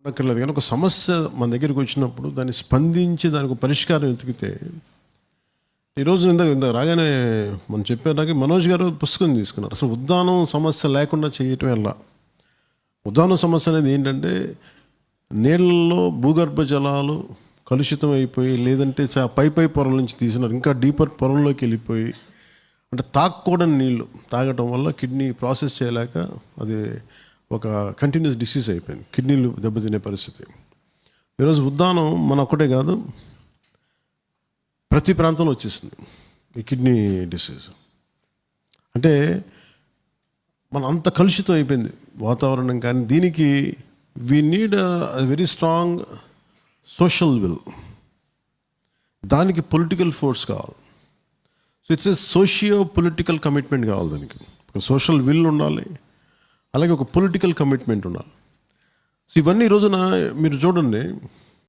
అక్కర్లేదు కానీ ఒక సమస్య మన దగ్గరికి వచ్చినప్పుడు దాన్ని స్పందించి దానికి ఒక పరిష్కారం వెతికితే ఈరోజు ఇంత రాగానే మనం చెప్పేదాకా మనోజ్ గారు పుస్తకం తీసుకున్నారు. అసలు ఉద్దానం సమస్య లేకుండా చేయటం ఎలా. ఉద్దానం సమస్య అనేది ఏంటంటే నీళ్ళల్లో భూగర్భ జలాలు కలుషితం అయిపోయి లేదంటే పై పొరల నుంచి తీసినారు ఇంకా డీపర్ పొరల్లోకి వెళ్ళిపోయి అంటే తాగకూడని నీళ్ళు తాగటం వల్ల కిడ్నీ ప్రాసెస్ చేయలేక అది ఒక కంటిన్యూస్ డిసీజ్ అయిపోయింది, కిడ్నీలు దెబ్బతినే పరిస్థితి. ఈరోజు ఉద్దానం మన ఒక్కటే కాదు ప్రతి ప్రాంతంలో వచ్చేసింది ఈ కిడ్నీ డిసీజ్. అంటే మన అంత కలుషితం అయిపోయింది వాతావరణం. కానీ దీనికి we need very strong social will, దానికి పొలిటికల్ ఫోర్స్ కావాలి. So it's a socio political commitment కావాలి. దానికి ఒక సోషల్ విల్ ఉండాలి, అలాగే ఒక పొలిటికల్ కమిట్మెంట్ ఉండాలి. సో ఇవన్నీ ఈ రోజున మీరు చూడండి,